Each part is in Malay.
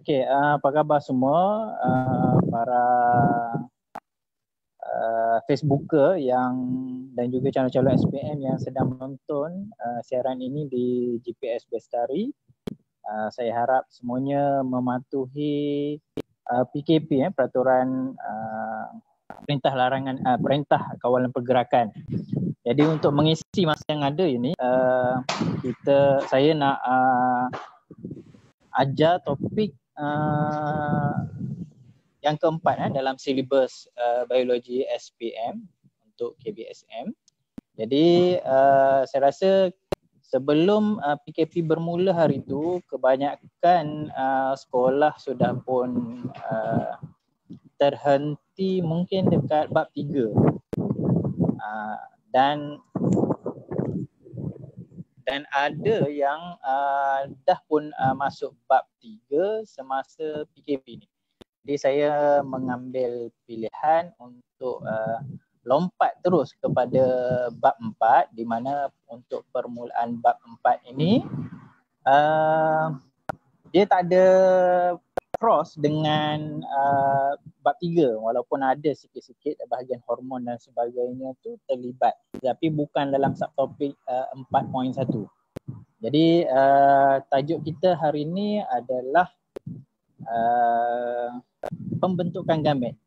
Okey, apa khabar semua para Facebooker yang dan juga calon-calon SPM yang sedang menonton siaran ini di GPS Bestari. Saya harap semuanya mematuhi PKP, peraturan perintah larangan perintah kawalan pergerakan. Jadi untuk mengisi masa yang ada ini saya nak ajar topik yang keempat dalam silibus biologi SPM untuk KBSM. Jadi saya rasa sebelum PKP bermula hari itu, kebanyakan sekolah sudah pun terhenti mungkin dekat bab 3. Dan ada yang dah pun masuk bab 3 semasa PKP ni. Jadi saya mengambil pilihan untuk lompat terus kepada bab 4, di mana untuk permulaan bab 4 ini dia tak ada cross dengan bab 3, walaupun ada sikit-sikit bahagian hormon dan sebagainya tu terlibat, tapi bukan dalam subtopik 4.1. Jadi tajuk kita hari ini adalah pembentukan gamet.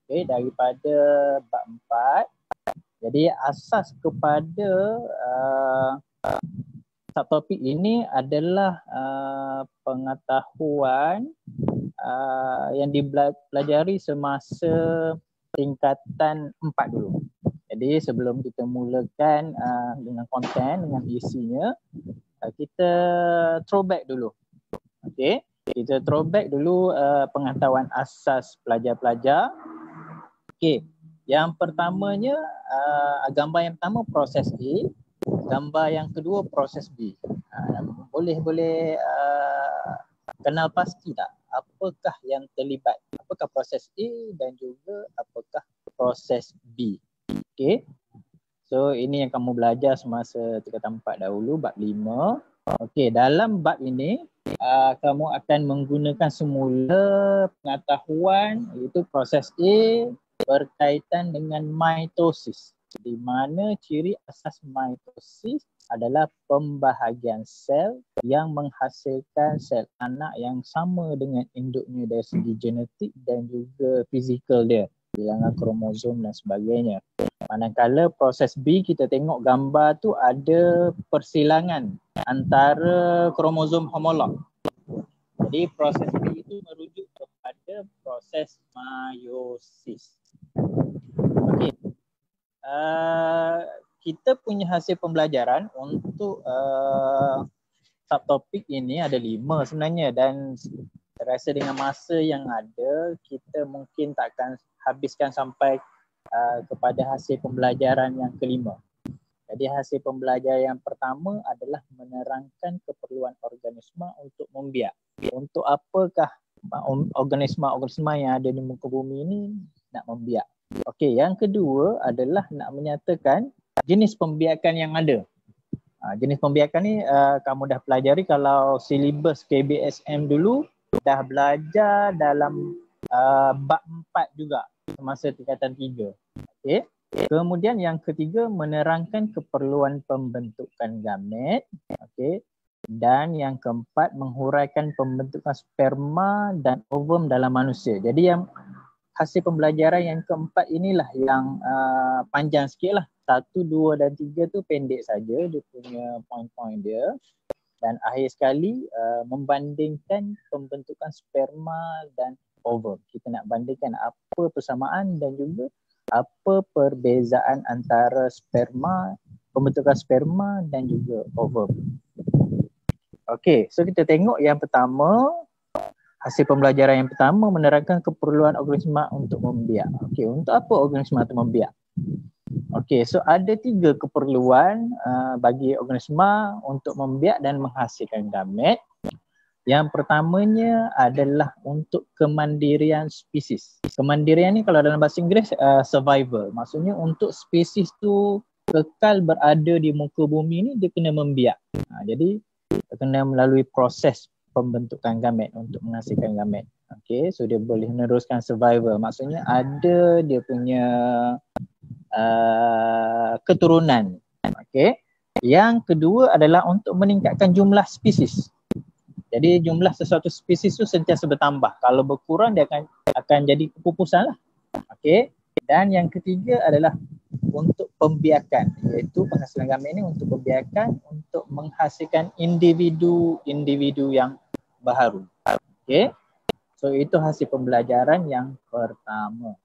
Okay, daripada bab 4. Jadi asas kepada subtopik ini adalah pengetahuan yang dipelajari semasa tingkatan 4 dulu. Jadi sebelum kita mulakan dengan konten, dengan isinya, kita throwback dulu. Okey, kita throwback dulu pengetahuan asas pelajar-pelajar. Okey, yang pertamanya gambar yang pertama proses A, gambar yang kedua proses B. Boleh kenal pasti tak apakah yang terlibat? Apakah proses A dan juga apakah proses B? Okey. So ini yang kamu belajar semasa tingkatan 4 dahulu, bab 5. Okey, dalam bab ini kamu akan menggunakan semula pengetahuan iaitu proses A berkaitan dengan mitosis, di mana ciri asas mitosis adalah pembahagian sel yang menghasilkan sel anak yang sama dengan induknya dari segi genetik dan juga fizikal dia, bilangan kromosom dan sebagainya. Manakala proses B, kita tengok gambar tu ada persilangan antara kromosom homolog. Jadi proses B itu merujuk kepada proses meiosis. Okey. Kita punya hasil pembelajaran untuk subtopik ini ada 5 sebenarnya, dan saya rasa dengan masa yang ada kita mungkin takkan habiskan sampai kepada hasil pembelajaran yang kelima. Jadi hasil pembelajaran yang pertama adalah menerangkan keperluan organisma untuk membiak. Untuk apakah organisma-organisma yang ada di muka bumi ini nak membiak? Okey, yang kedua adalah nak menyatakan jenis pembiakan yang ada. Jenis pembiakan ni kamu dah pelajari kalau silibus KBSM dulu, dah belajar dalam bab 4 juga semasa tingkatan 3. Okey. Kemudian yang ketiga menerangkan keperluan pembentukan gamet. Okey. Dan yang keempat menghuraikan pembentukan sperma dan ovum dalam manusia. Jadi yang hasil pembelajaran yang keempat inilah yang panjang sikit lah. 1, 2 dan 3 tu pendek saja dia punya poin-poin dia. Dan akhir sekali membandingkan pembentukan sperma dan ovum. Kita nak bandingkan apa persamaan dan juga apa perbezaan antara sperma, pembentukan sperma dan juga ovum. Okey, so kita tengok yang pertama, hasil pembelajaran yang pertama menerangkan keperluan organisma untuk membiak. Okey, untuk apa organisma itu membiak? Okey, so ada 3 keperluan bagi organisma untuk membiak dan menghasilkan gamet. Yang pertamanya adalah untuk kemandirian spesies. Kemandirian ni kalau dalam bahasa Inggeris survival. Maksudnya untuk spesies tu kekal berada di muka bumi ni dia kena membiak. Jadi kena melalui proses pembentukan gamet untuk menghasilkan gamet. Okay, so dia boleh meneruskan survival. Maksudnya ada dia punya keturunan. Okay. Yang kedua adalah untuk meningkatkan jumlah spesies. Jadi jumlah sesuatu spesies tu sentiasa bertambah. Kalau berkurang dia akan jadi kepupusan lah. Okay. Dan yang ketiga adalah untuk pembiakan, iaitu penghasilan gamet ini untuk pembiakan untuk menghasilkan individu yang baharu. Okay. So itu hasil pembelajaran yang pertama.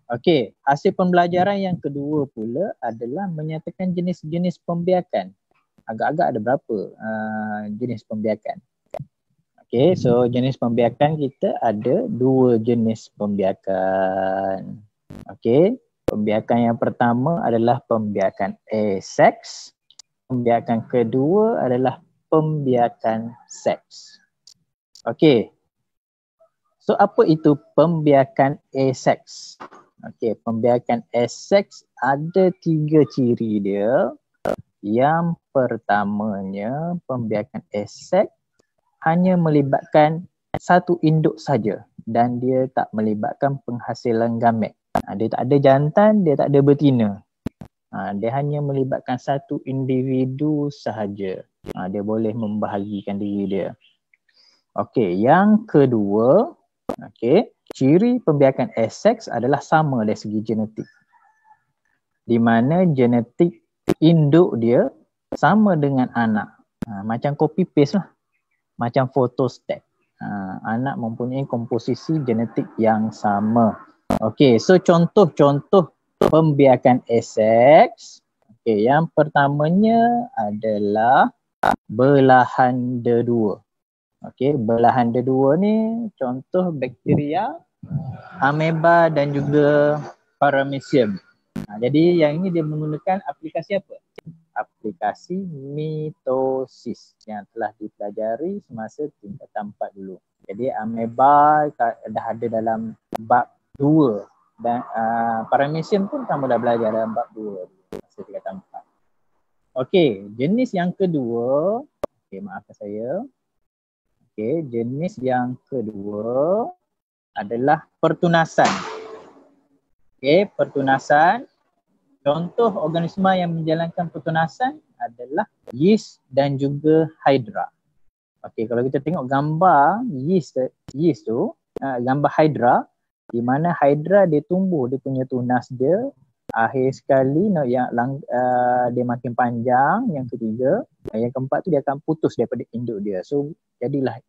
Okey, hasil pembelajaran yang kedua pula adalah menyatakan jenis-jenis pembiakan. Agak-agak ada berapa jenis pembiakan. Okey, so jenis pembiakan kita ada 2 jenis pembiakan. Okey, pembiakan yang pertama adalah pembiakan asex. Pembiakan kedua adalah pembiakan seks. Okey. So apa itu pembiakan asex? Okey, pembiakan asex ada 3 ciri dia. Yang pertamanya, pembiakan asex hanya melibatkan satu induk saja dan dia tak melibatkan penghasilan gamet. Dia tak ada jantan, dia tak ada betina. Dia hanya melibatkan satu individu sahaja. Dia boleh membahagikan diri dia. Okey, yang kedua, okey, ciri pembiakan asex adalah sama dari segi genetik. Di mana genetik induk dia sama dengan anak. Macam copy paste lah. Macam photostat. Anak mempunyai komposisi genetik yang sama. Okey, so contoh-contoh pembiakan asex. Okey, yang pertamanya adalah belahan dedua. Okey, belahan dedua ni contoh bakteria, ameba dan juga paramecium. Jadi yang ini dia menggunakan aplikasi apa? Aplikasi mitosis yang telah dipelajari semasa tingkatan 4 dulu. Jadi ameba dah ada dalam bab 2 dan paramecium pun kamu dah belajar dalam bab 2 semasa tingkatan 4. Okey, jenis yang kedua, okey maafkan saya. Okey, jenis yang kedua adalah pertunasan. Okey, pertunasan. Contoh organisma yang menjalankan pertunasan adalah yeast dan juga hydra. Okey, kalau kita tengok gambar yeast tu, gambar hydra, di mana hydra dia tumbuh, dia punya tunas dia, akhir sekali dia makin panjang, yang ketiga, yang keempat tu dia akan putus daripada induk dia. So jadilah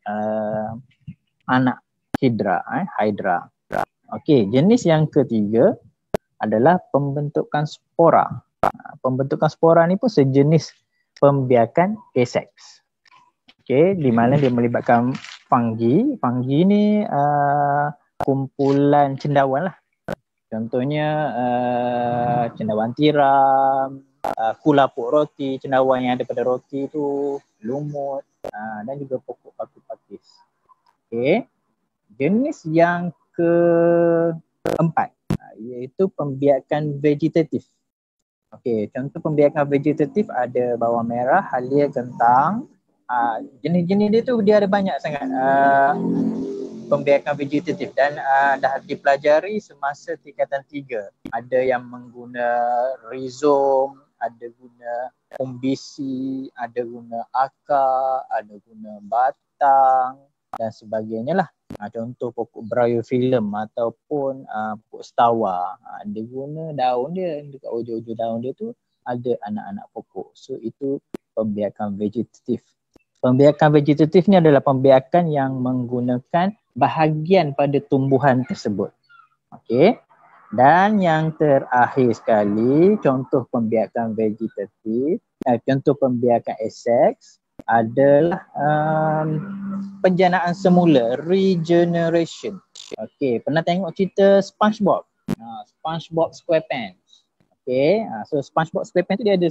anak hydra. Okey, jenis yang ketiga adalah pembentukan spora. Pembentukan spora ni pun sejenis pembiakan asex. Okey, di mana dia melibatkan fungi. Fungi ni kumpulan cendawan lah. Contohnya cendawan tiram, kulapuk roti, cendawan yang ada pada roti tu, lumut dan juga pokok paku pakis. Okey. Jenis yang keempat iaitu pembiakan vegetatif. Okey, contoh pembiakan vegetatif ada bawang merah, halia, kentang. Jenis-jenis dia tu dia ada banyak sangat pembiakan vegetatif dan dah dipelajari semasa tingkatan 3. Ada yang mengguna rhizom, ada guna umbisi, ada guna akar, ada guna batang dan sebagainya lah. Contoh pokok bryophyllum ataupun pokok stawa. Dia guna daun dia, dekat hujung-hujung daun dia tu ada anak-anak pokok. So itu pembiakan vegetatif. Pembiakan vegetatif ni adalah pembiakan yang menggunakan bahagian pada tumbuhan tersebut. Okey. Dan yang terakhir sekali, contoh pembiakan vegetatif, contoh pembiakan asex adalah penjanaan semula, regeneration. Okey, pernah tengok cerita SpongeBob? SpongeBob SquarePants. Okey, so SpongeBob SquarePants tu dia ada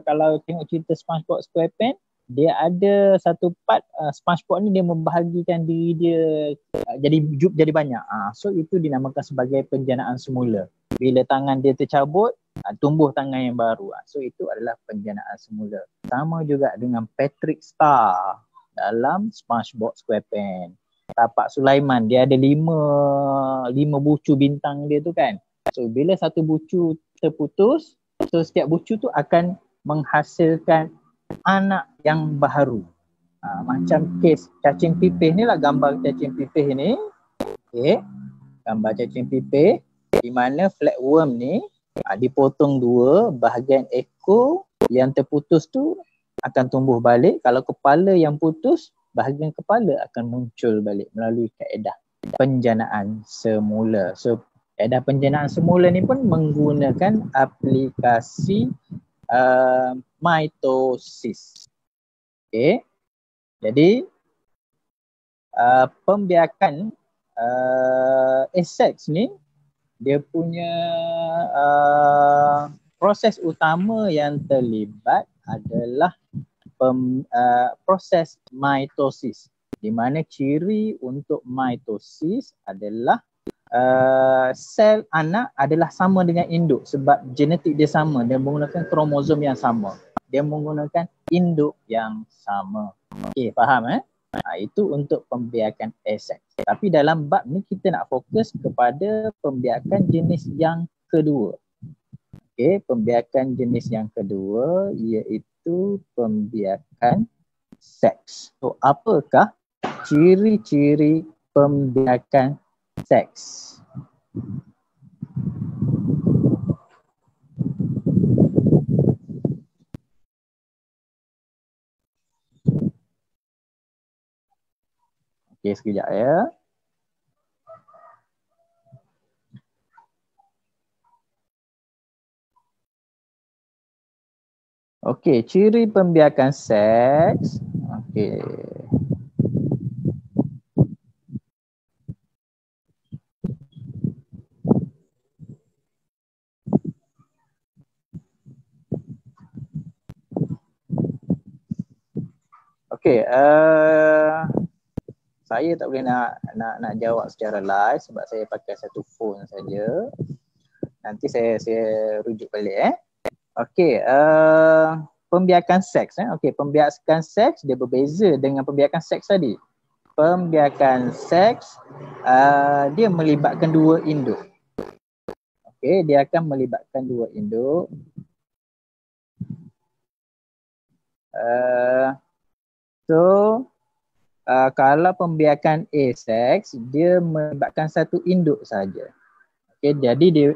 kalau tengok cerita SpongeBob SquarePants, dia ada satu part SpongeBob ni dia membahagikan diri dia jadi banyak. So itu dinamakan sebagai penjanaan semula. Bila tangan dia tercabut, tumbuh tangan yang baru. So itu adalah penjanaan semula. Sama juga dengan Patrick Star dalam SpongeBob SquarePants. Tapak Sulaiman dia ada lima bucu bintang dia tu kan. So bila satu bucu terputus, so setiap bucu tu akan menghasilkan anak yang baru. Macam kes cacing pipih ni lah, gambar cacing pipih ni. Okay. Gambar cacing pipih di mana flatworm ni dipotong dua, bahagian ekor yang terputus tu akan tumbuh balik. Kalau kepala yang putus, bahagian kepala akan muncul balik melalui kaedah penjanaan semula. So kaedah penjanaan semula ni pun menggunakan aplikasi mitosis. Okay. Jadi pembiakan Essex ni dia punya proses utama yang terlibat adalah proses mitosis, di mana ciri untuk mitosis adalah sel anak adalah sama dengan induk sebab genetik dia sama, dia menggunakan kromosom yang sama, dia menggunakan induk yang sama. Okey, faham itu untuk pembiakan Essex. Tapi dalam bab ni kita nak fokus kepada pembiakan jenis yang kedua. Okey, pembiakan jenis yang kedua iaitu pembiakan seks. So apakah ciri-ciri pembiakan seks? Okey, sekejap ya. Okey, ciri pembiakan seks. Okey. Okey, saya tak boleh nak jawab secara live sebab saya pakai satu phone saja. Nanti saya rujuk balik Okey, pembiakan seks Okey, pembiakan seks dia berbeza dengan pembiakan seks tadi. Pembiakan seks dia melibatkan dua induk. Okey, dia akan melibatkan dua induk. Kalau pembiakan aseks, dia melibatkan satu induk saja. Okey, jadi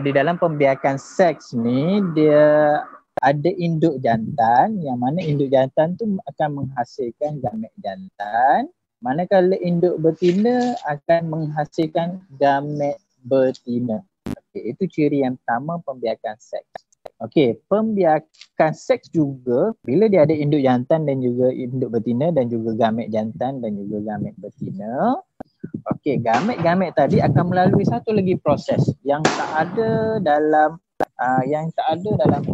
di dalam pembiakan seks ni dia ada induk jantan, yang mana induk jantan tu akan menghasilkan gamet jantan, manakala induk betina akan menghasilkan gamet betina. Okey, itu ciri yang pertama pembiakan seks. Okey, pembiakan seks juga bila dia ada induk jantan dan juga induk betina dan juga gamet jantan dan juga gamet betina. Okey, gamet-gamet tadi akan melalui satu lagi proses yang tak ada dalam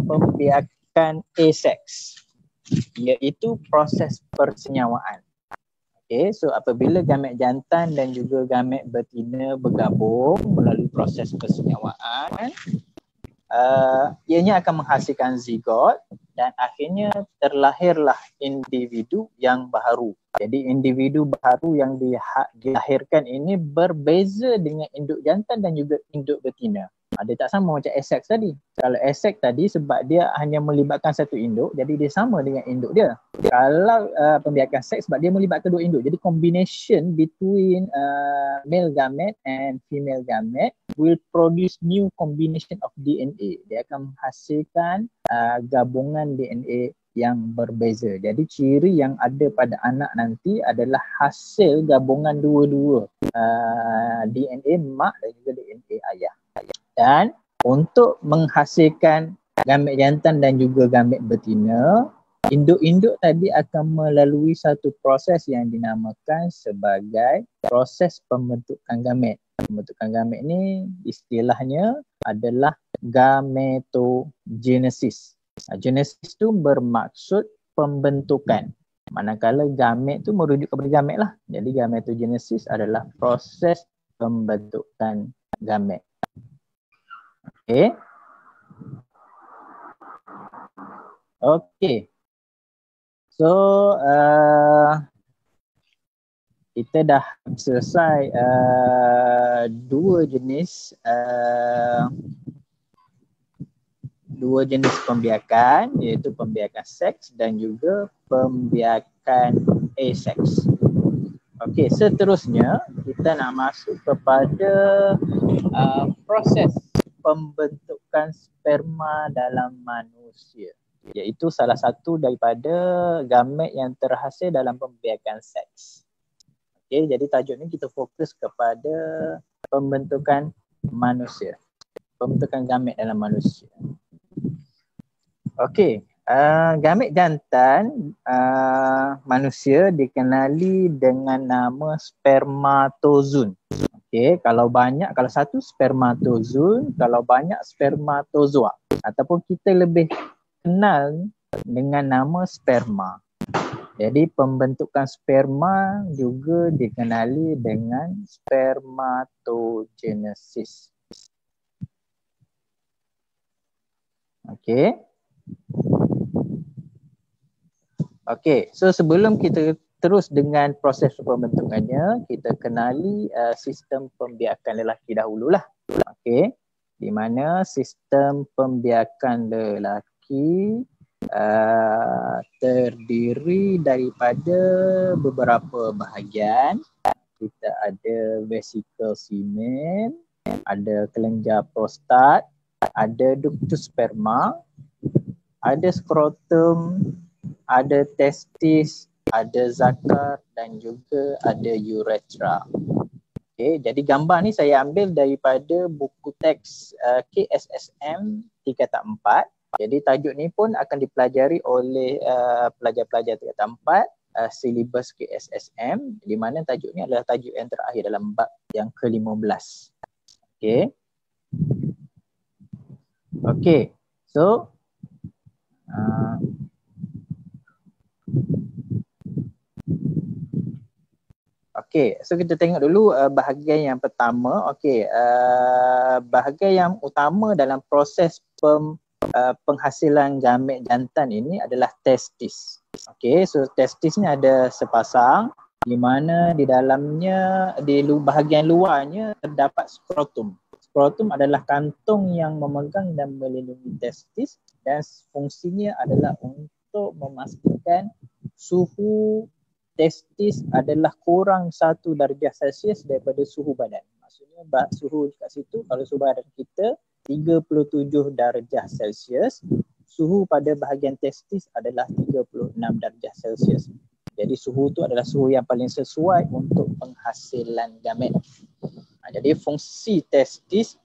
pembiakan aseks, iaitu proses persenyawaan. Okey, so apabila gamet jantan dan juga gamet betina bergabung melalui proses persenyawaan, ianya akan menghasilkan zigot dan akhirnya terlahirlah individu yang baru. Jadi individu baru yang dilahirkan ini berbeza dengan induk jantan dan juga induk betina. Dia tak sama macam aseks tadi. Kalau aseks tadi sebab dia hanya melibatkan satu induk, jadi dia sama dengan induk dia. Kalau pembiakan seks sebab dia melibatkan dua induk, jadi combination between male gamete and female gamete will produce new combination of DNA. Dia akan menghasilkan gabungan DNA yang berbeza. Jadi ciri yang ada pada anak nanti adalah hasil gabungan dua-dua DNA mak dan juga DNA ayah. Dan untuk menghasilkan gamet jantan dan juga gamet betina, induk-induk tadi akan melalui satu proses yang dinamakan sebagai proses pembentukan gamet. Pembentukan gamet ni istilahnya adalah gametogenesis. Genesis tu bermaksud pembentukan. Manakala gamet tu merujuk kepada gamet lah. Jadi gametogenesis adalah proses pembentukan gamet. Okay. Okay. So kita dah selesai dua jenis pembiakan, iaitu pembiakan seks dan juga pembiakan aseks. Okey, seterusnya kita nak masuk kepada proses pembentukan sperma dalam manusia, iaitu salah satu daripada gamet yang terhasil dalam pembiakan seks. Okey, jadi tajuk ni kita fokus kepada pembentukan manusia, pembentukan gamet dalam manusia. Okey, gamet jantan manusia dikenali dengan nama spermatozoon. Okey, kalau satu spermatozoon, kalau banyak spermatozoa, ataupun kita lebih kenal dengan nama sperma. Jadi pembentukan sperma juga dikenali dengan spermatogenesis. Okey. Okey, so sebelum kita terus dengan proses pembentukannya, kita kenali sistem pembiakan lelaki dahululah. Okey, di mana sistem pembiakan lelaki terdiri daripada beberapa bahagian. Kita ada vesicle semen, ada kelenjar prostat, ada ductus sperma, ada skrotum, ada testis, ada zakar dan juga ada uretra. Okay, jadi gambar ni saya ambil daripada buku teks KSSM 3/4. Jadi tajuk ni pun akan dipelajari oleh pelajar-pelajar tingkatan 4 silibus KSSM, di mana tajuk ni adalah tajuk yang terakhir dalam bab yang ke-15. Okay. Okay, so okay, so kita tengok dulu bahagian yang pertama. Okay, bahagian yang utama dalam proses penghasilan gamet jantan ini adalah testis. Okay, so testis ni ada sepasang, di mana di dalamnya, di bahagian luarnya terdapat skrotum. Skrotum adalah kantung yang memegang dan melindungi testis, dan fungsinya adalah untuk memastikan suhu testis adalah kurang 1 darjah Celsius daripada suhu badan. Maksudnya suhu kat situ, kalau suhu badan kita 37 darjah Celsius, suhu pada bahagian testis adalah 36 darjah Celsius. Jadi suhu tu adalah suhu yang paling sesuai untuk penghasilan gamet. Jadi fungsi testis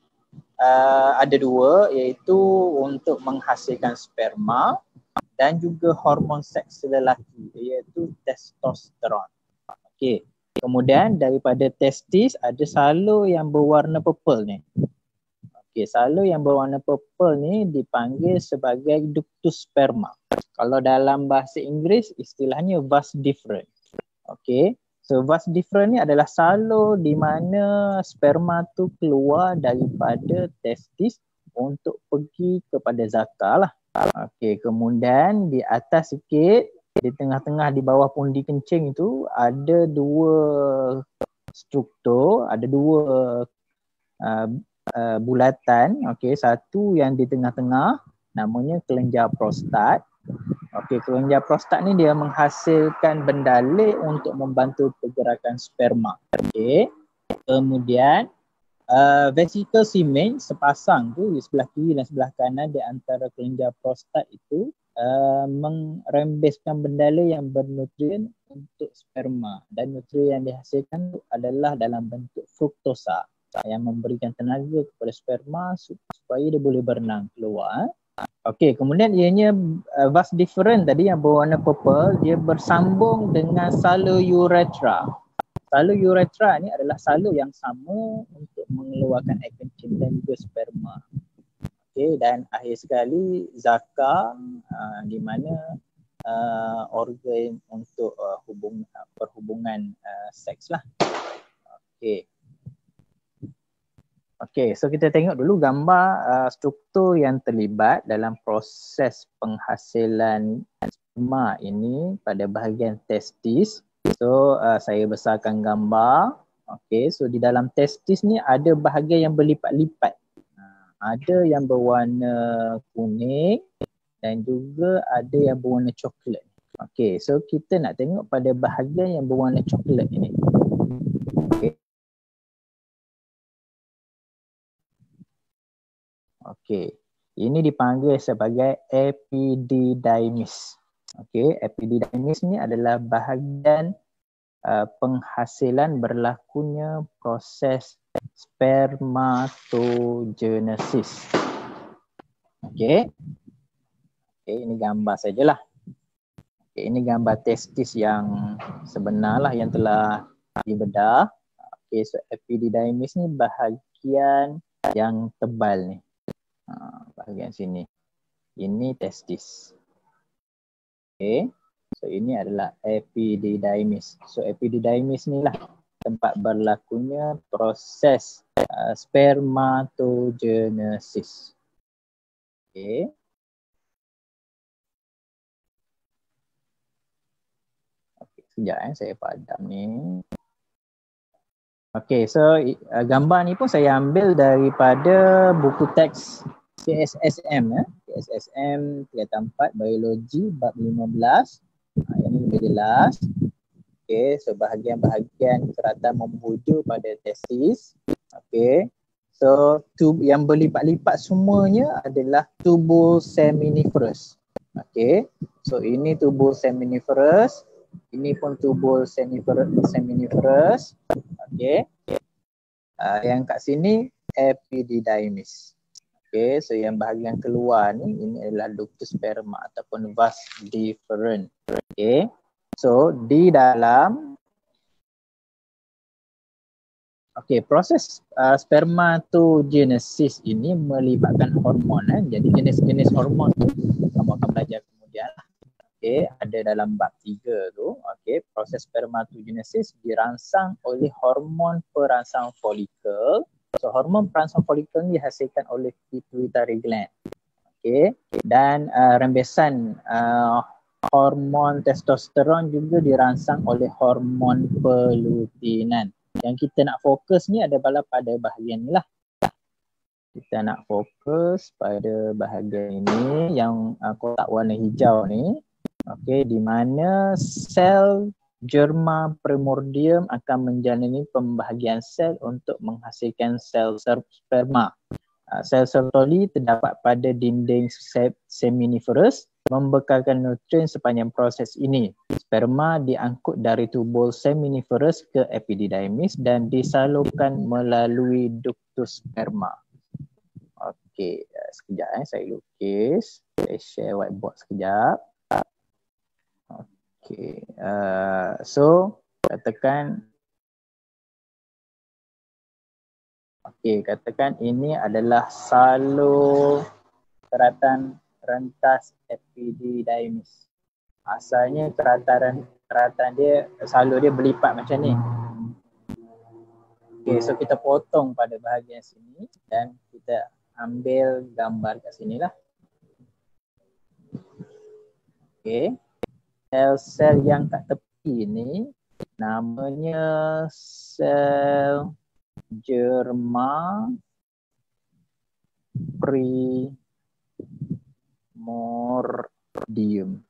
ada dua, iaitu untuk menghasilkan sperma dan juga hormon seks lelaki, iaitu testosteron. Okey. Kemudian daripada testis ada salur yang berwarna purple ni. Okey, salur yang berwarna purple ni dipanggil sebagai ductus sperma. Kalau dalam bahasa Inggeris istilahnya vas deferens. Okey. So vas deferens ni adalah salur di mana sperma tu keluar daripada testis untuk pergi kepada zakar lah. Okey, kemudian di atas sikit, di tengah-tengah di bawah pundi kencing tu ada dua struktur, ada dua bulatan. Okey, satu yang di tengah-tengah namanya kelenjar prostat. Okey, kelenjar prostat ni dia menghasilkan bendalek untuk membantu pergerakan sperma. Okey. Kemudian vesicle semen sepasang tu di sebelah kiri dan sebelah kanan di antara kelenjar prostat itu merembeskan bendalek yang bernutrien untuk sperma, dan nutrien yang dihasilkan adalah dalam bentuk fruktosa yang memberikan tenaga kepada sperma supaya dia boleh berenang keluar. Okey, kemudian ianya vas deferens tadi yang berwarna purple, dia bersambung dengan salur uretra. Salur uretra ni adalah salur yang sama untuk mengeluarkan air kencing dan juga sperma. Okey, dan akhir sekali zakar, di mana organ untuk perhubungan seks lah. Okey. Okey, so kita tengok dulu gambar struktur yang terlibat dalam proses penghasilan sperma ini pada bahagian testis. So saya besarkan gambar. Okey, so di dalam testis ni ada bahagian yang berlipat-lipat. Ada yang berwarna kuning dan juga ada yang berwarna coklat. Okey, so kita nak tengok pada bahagian yang berwarna coklat ini. Okey. Okey. Ini dipanggil sebagai epididymis. Okey, epididymis ni adalah bahagian penghasilan berlakunya proses spermatogenesis. Okey. Okey, ini gambar sajalah. Okey, ini gambar testis yang sebenarlah yang telah dibedah. Okey, so epididymis ni bahagian yang tebal ni. Bahagian sini. Ini testis. Okay. So ini adalah epididymis. So epididymis ni lah tempat berlakunya proses spermatogenesis. Okay. Okay, sekejap saya padam ni. Okay, so gambar ni pun saya ambil daripada buku teks KSSM. KSSM tingkatan 4 Biologi bab 15. Ini lebih jelas. Okay, so bahagian-bahagian keratan membujur pada testis. Okay, so yang berlipat-lipat semuanya adalah tubul seminiferus. Okay, so ini tubul seminiferus. Ini pun tubul seminiferus. Okay. Yang kat sini epididymis. Okay, so yang bahagian keluar ni ini adalah ductus sperma ataupun vas deferens. Okay, so di dalam proses spermatogenesis ini melibatkan hormon. Jadi jenis-jenis hormon tu kamu akan belajar kemudian. Okay, ada dalam bab 3 tu. Okay, proses spermatogenesis dirangsang oleh hormon perangsang folikel. So hormon perangsang folikel ni dihasilkan oleh pituitary gland. Okay, dan rembesan hormon testosteron juga dirangsang oleh hormon pelutinan. Yang kita nak fokus ni adalah pada bahagian ni lah. Kita nak fokus pada bahagian ini yang kotak warna hijau ni. Okey, di mana sel germa primordium akan menjalani pembahagian sel untuk menghasilkan sel sperma. Sel Sertoli terdapat pada dinding seminiferus membekalkan nutrien sepanjang proses ini. Sperma diangkut dari tubul seminiferus ke epididymis dan disalurkan melalui ductus sperma. Okey, sekejap saya lukis. Saya share whiteboard sekejap. Okay, so katakan ini adalah salur keratan rentas epididymis. Asalnya keratan dia, salur dia berlipat macam ni. Okay, so kita potong pada bahagian sini dan kita ambil gambar kat sini lah. Okay. Sel-sel yang kat tepi ni namanya sel germa primordium.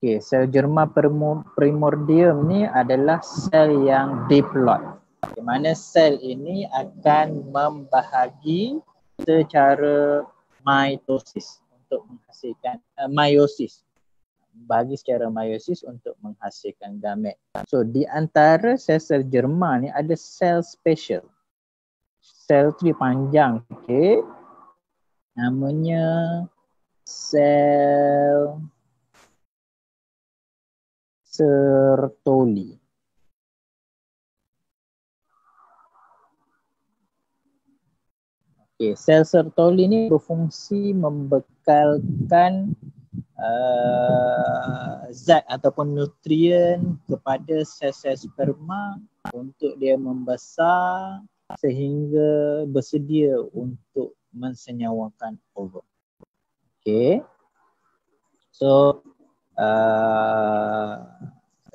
Okey, sel germa primordium ni adalah sel yang diploid. Di mana sel ini akan membahagi secara mitosis untuk menghasilkan meiosis. Bagi secara meiosis untuk menghasilkan gamet. So di antara sel-sel germa ni ada sel spesial. Sel tu dia panjang, okey. Namanya sel Sertoli. Okey, sel Sertoli ni berfungsi membekalkan zat ataupun nutrien kepada sel-sel sperma untuk dia membesar sehingga bersedia untuk mensenyawakan ovum. Okey. So saya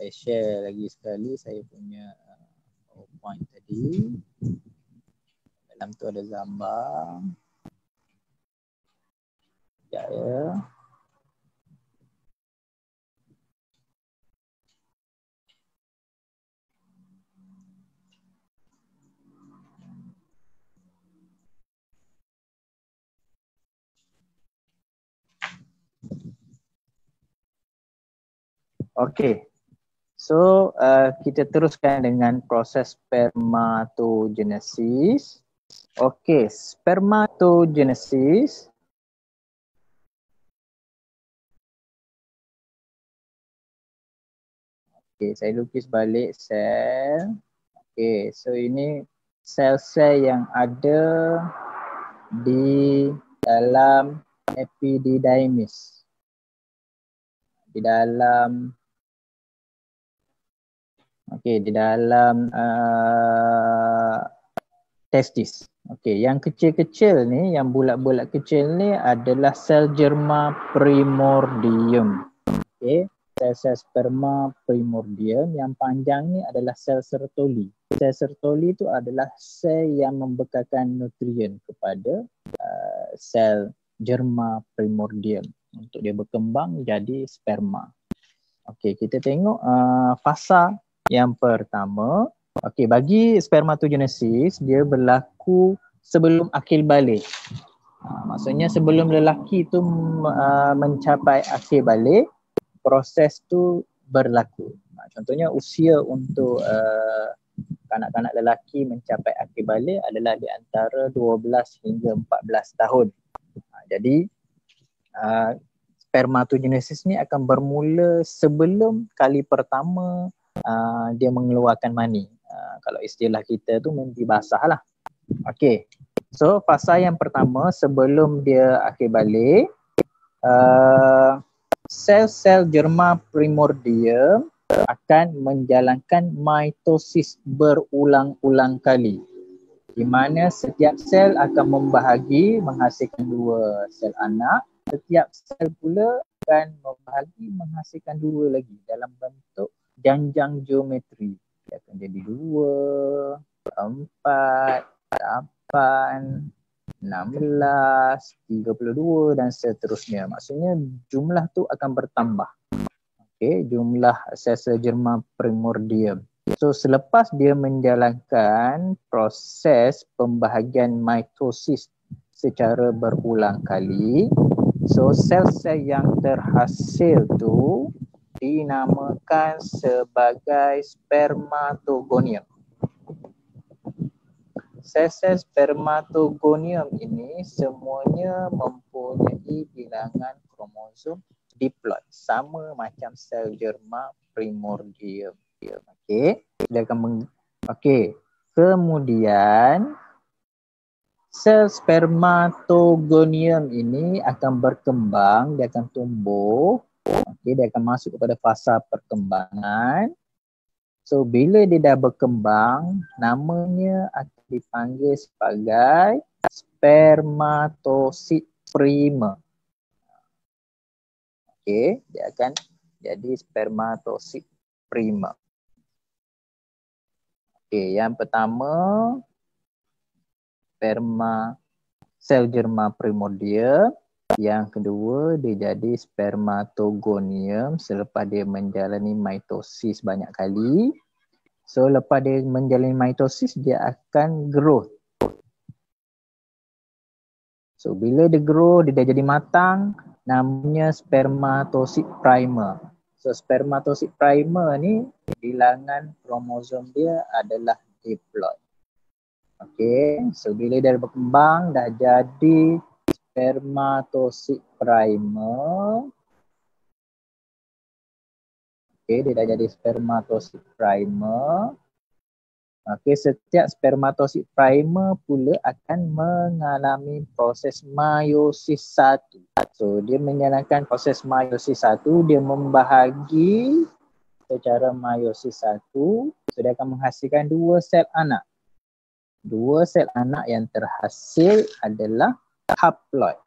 share lagi sekali saya punya PowerPoint tadi. Dalam tu ada gambar. Sekejap ya. Okey. So kita teruskan dengan proses spermatogenesis. Okey, spermatogenesis saya lukis balik sel. So ini sel-sel yang ada di dalam epididymis. Di dalam di dalam testis. Yang kecil-kecil ni, yang bulat-bulat kecil ni adalah sel germa primordium. Sel-sel sperma primordium. Yang panjang ni adalah sel Sertoli. Sel Sertoli tu adalah sel yang membekalkan nutrien kepada sel germa primordium untuk dia berkembang jadi sperma. Kita tengok fasa yang pertama. Bagi spermatogenesis dia berlaku sebelum akil balik. Maksudnya sebelum lelaki tu mencapai akil balik, proses tu berlaku. Contohnya usia untuk kanak-kanak lelaki mencapai akil balik adalah di antara 12 hingga 14 tahun. Jadi spermatogenesis ni akan bermula sebelum kali pertama dia mengeluarkan mani. Kalau istilah kita tu mimpi basah lah. So fasa yang pertama sebelum dia akil balik, sel-sel germa primordium akan menjalankan mitosis berulang-ulang kali, di mana setiap sel akan membahagi menghasilkan 2 sel anak. Setiap sel pula akan membahagi menghasilkan 2 lagi dalam bentuk janjang geometri. Dia akan jadi 2, 4, 8, 16, 32 dan seterusnya. Maksudnya jumlah tu akan bertambah. Jumlah sel-sel germa primordium. So selepas dia menjalankan proses pembahagian mitosis secara berulang kali, so sel-sel yang terhasil tu dinamakan sebagai spermatogonium. Sel-sel spermatogonium ini semuanya mempunyai bilangan kromosom diploid, sama macam sel germa primordium. Kemudian sel spermatogonium ini akan berkembang, dia akan tumbuh. Dia akan masuk kepada fasa perkembangan. So bila dia dah berkembang, namanya akan dipanggil sebagai spermatosit prima. Dia akan jadi spermatosit prima. Yang pertama sel germa primordium. Yang kedua dia jadi spermatogonium selepas dia menjalani mitosis banyak kali. So lepas dia menjalani mitosis dia akan growth. So bila dia grow, dia dah jadi matang, namanya spermatosit primer. So spermatosit primer ni bilangan kromosom dia adalah diploid. So bila dia berkembang dah jadi spermatosit primer. Dia dah jadi spermatosit primer. Setiap spermatosit primer pula akan mengalami proses meiosis 1. So dia menjalankan proses meiosis 1, dia membahagi secara meiosis 1. So dia akan menghasilkan 2 sel anak. 2 sel anak yang terhasil adalah haploid.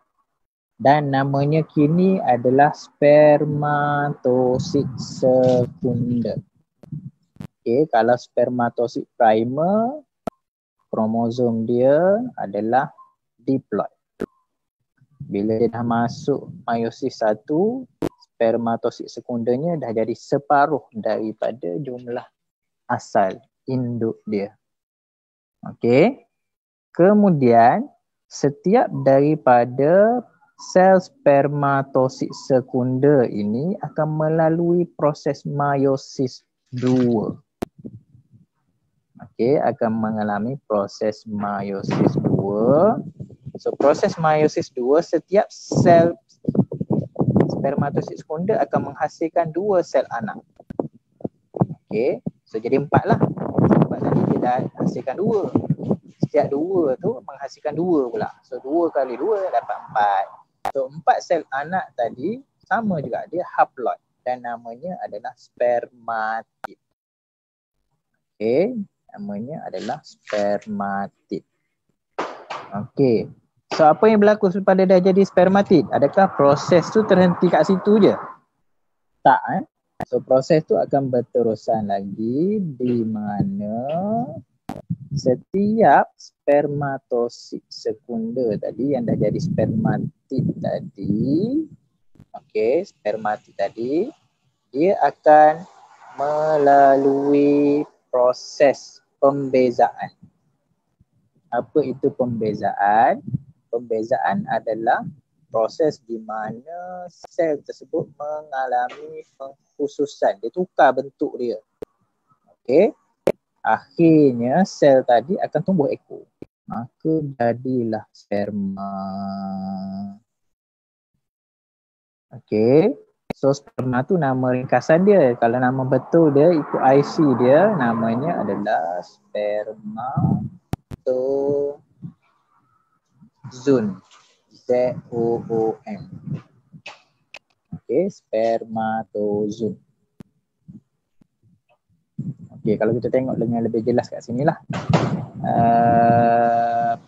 Dan namanya kini adalah spermatosit sekunder. Okay, kalau spermatosit primer, kromosom dia adalah diploid. Bila dia dah masuk meiosis 1, spermatosit sekundernya dah jadi separuh daripada jumlah asal induk dia. Okey. Kemudian setiap daripada sel spermatosit sekunder ini akan melalui proses meiosis 2. Okey, akan mengalami proses meiosis 2. So proses meiosis 2, setiap sel spermatosit sekunder akan menghasilkan 2 sel anak. Okey, so jadi 4 lah. Sebab tadi dia dah hasilkan 2. Setiap 2 tu menghasilkan 2 pula. So 2 kali 2 dapat 4. So 4 sel anak tadi sama juga, dia haploid dan namanya adalah spermatid. Okey, namanya adalah spermatid. Okey. So apa yang berlaku pada dah jadi spermatid? Adakah proses tu terhenti kat situ je? Tak. So proses tu akan berterusan lagi di mana setiap spermatosit sekunder tadi yang dah jadi spermatid tadi, okey, spermatid tadi, dia akan melalui proses pembezaan. Apa itu pembezaan? Pembezaan adalah proses di mana sel tersebut mengalami pengkhususan. Dia tukar bentuk dia. Okey. Akhirnya sel tadi akan tumbuh ekor. Maka jadilah sperma. Okey. So sperma tu nama ringkasan dia. Kalau nama betul dia ikut IC dia namanya adalah spermatozoon. Z-O-O-M. Okey, spermatozoon. Okey, kalau kita tengok dengan lebih jelas kat sinilah.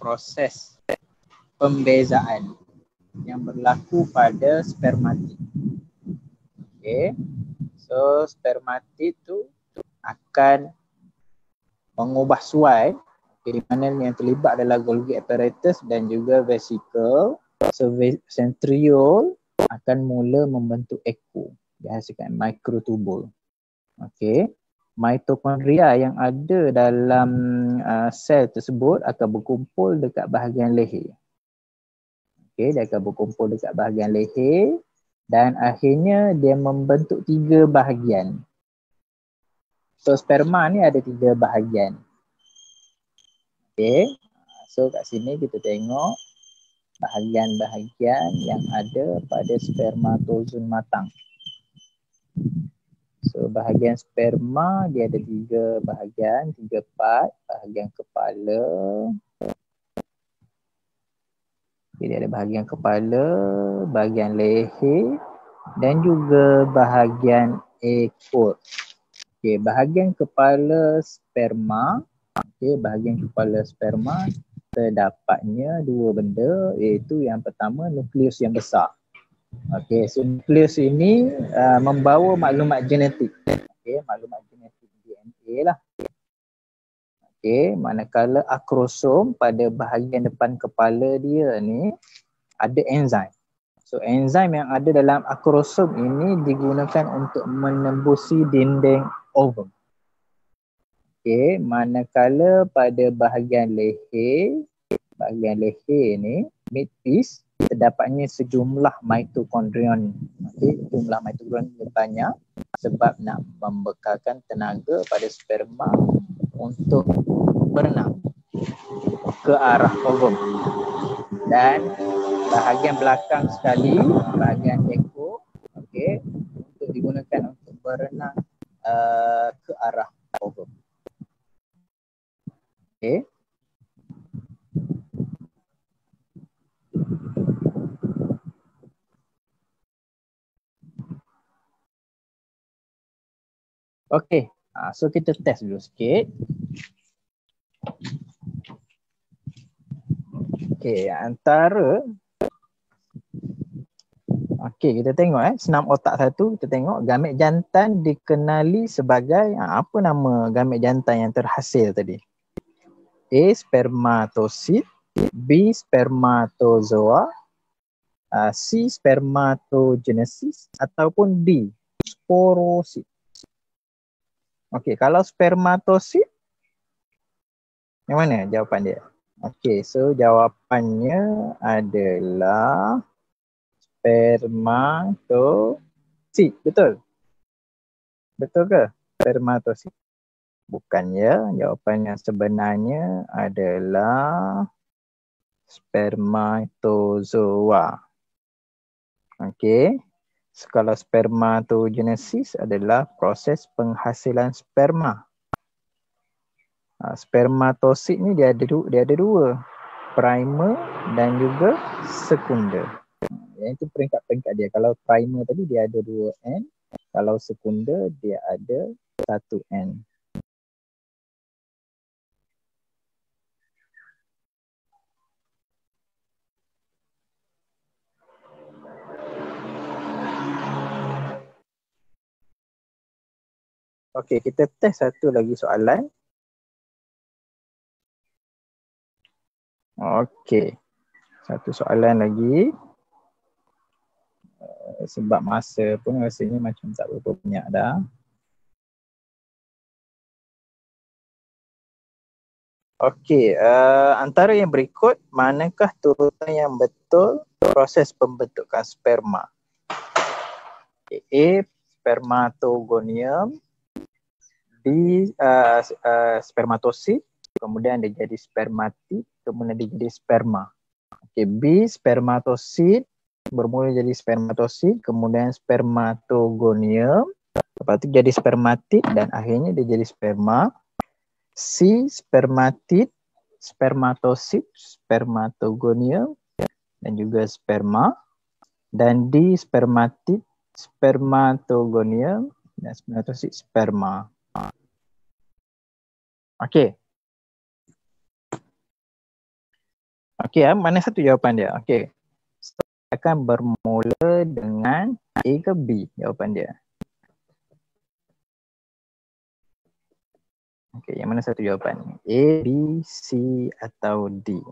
Proses pembezaan yang berlaku pada spermatid. Okey. So spermatid tu akan mengubah suai, di mana yang terlibat adalah Golgi apparatus dan juga vesicle. So centriole akan mula membentuk ekor, dihasilkan mikrotubul. Okey. Mitokondria yang ada dalam sel tersebut akan berkumpul dekat bahagian leher. Okey, dia akan berkumpul dekat bahagian leher dan akhirnya dia membentuk 3 bahagian. So sperma ni ada 3 bahagian. Okey. So kat sini kita tengok bahagian-bahagian yang ada pada spermatozoon matang. So bahagian sperma dia ada 3 bahagian, 3 part. Bahagian kepala. Dia ada bahagian kepala, bahagian leher dan juga bahagian ekor. Okey, bahagian kepala sperma. Okey, bahagian kepala sperma terdapatnya 2 benda, iaitu yang pertama nukleus yang besar. Okey, so nukleus ini membawa maklumat genetik. Okey, maklumat genetik DNA lah. Okey, manakala akrosom pada bahagian depan kepala dia ni ada enzim. So enzim yang ada dalam akrosom ini digunakan untuk menembusi dinding ovum. Okey, manakala pada bahagian leher ni midpiece terdapatnya sejumlah mitokondrion. Okey, jumlah mitokondrion banyak sebab nak membekalkan tenaga pada sperma untuk berenang ke arah ovum. Dan bahagian belakang sekali, bahagian ekor, okey, untuk digunakan untuk berenang ke arah ovum. Okey. Okey, so kita test dulu sikit. Okey, antara Okey, kita tengok senam otak satu, kita tengok gamit jantan dikenali sebagai apa nama gamit jantan yang terhasil tadi? A. Spermatosit, B. Spermatozoa, C. Spermatogenesis ataupun D. Sporosit. Okey, kalau spermatosit, yang mana jawapan dia? Okey, so jawapannya adalah spermatosit. Betul? Betul ke? Spermatosit. Bukan ya. Jawapan yang sebenarnya adalah spermatozoa. Okey. Kalau spermatogenesis adalah proses penghasilan sperma. Spermatosit ni dia ada dua, primer dan juga sekunder. Yang itu peringkat-peringkat dia. Kalau primer tadi dia ada 2N, kalau sekunder dia ada 1N. Okey, kita test satu lagi soalan. Okey, satu soalan lagi. Sebab masa pun rasanya macam tak berapa banyak dah. Okey, antara yang berikut, manakah turutan yang betul proses pembentukan sperma? A. Spermatogonium, B. Spermatosit, kemudian dia jadi spermatid, kemudian dia jadi sperma. Okey, B. Spermatosit, bermula jadi spermatosit, kemudian spermatogonium, lepas tu jadi spermatid dan akhirnya dia jadi sperma. C. Spermatid, spermatosit, spermatogonium dan juga sperma. Dan D. Spermatid, spermatogonium dan spermatosit, sperma. Okey. Okey, mana satu jawapan dia? Okey. So, akan bermula dengan A ke B jawapan dia? Okey, yang mana satu jawapan? A, B, C atau D?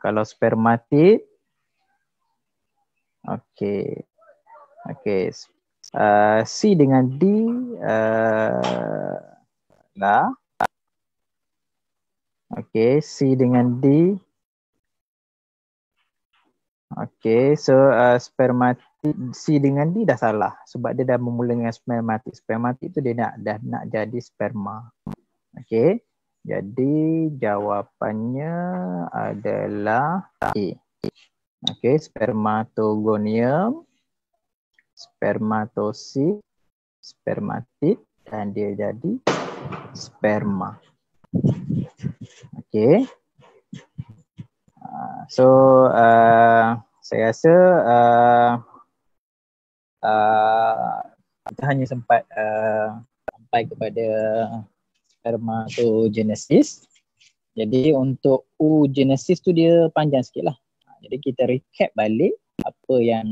Kalau spermatid, okey. Okey. C dengan D lah. Okey, C dengan D. Okey, so spermatid C dengan D dah salah sebab dia dah memula dengan spermatid. Spermatid tu dia dah nak jadi sperma. Okey. Jadi jawapannya adalah A. Okey, spermatogonium, spermatosit, spermatid dan dia jadi sperma. Okey. So saya rasa kita hanya sempat sampai kepada spermatogenesis. Jadi untuk oogenesis tu dia panjang sikit lah. Jadi kita recap balik apa yang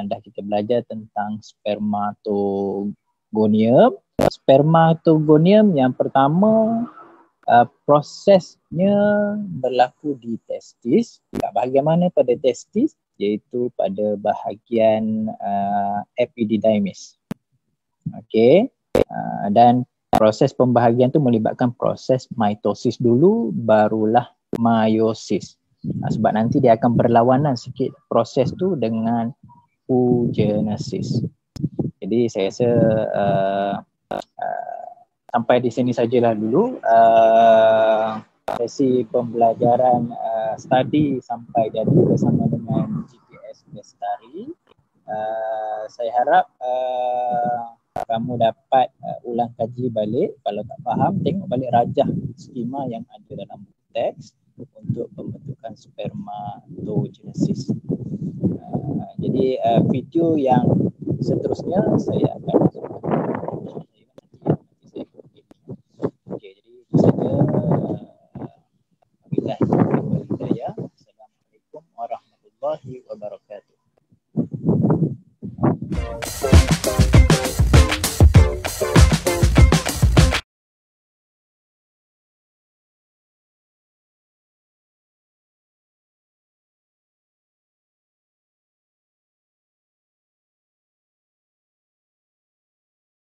dah kita belajar tentang spermatogonium. Spermatogonium yang pertama, prosesnya berlaku di testis. Bahagian mana pada testis? Iaitu pada bahagian epididymis. Okey. Dan proses pembahagian tu melibatkan proses mitosis dulu, barulah meiosis. Sebab nanti dia akan berlawanan sikit proses tu dengan oogenesis. Jadi saya rasa sampai di sini sajalah dulu sesi pembelajaran study sampai jadi bersama dengan GPS Lestari. Saya harap kamu dapat ulang kaji balik. Kalau tak faham, tengok balik rajah skema yang ada dalam teks untuk pembentukan spermatogenesis. Jadi video yang seterusnya saya akan masukkan. Okey, jadi itu saja. Wabillahi taufiq wal hidayah. Assalamualaikum warahmatullahi wabarakatuh.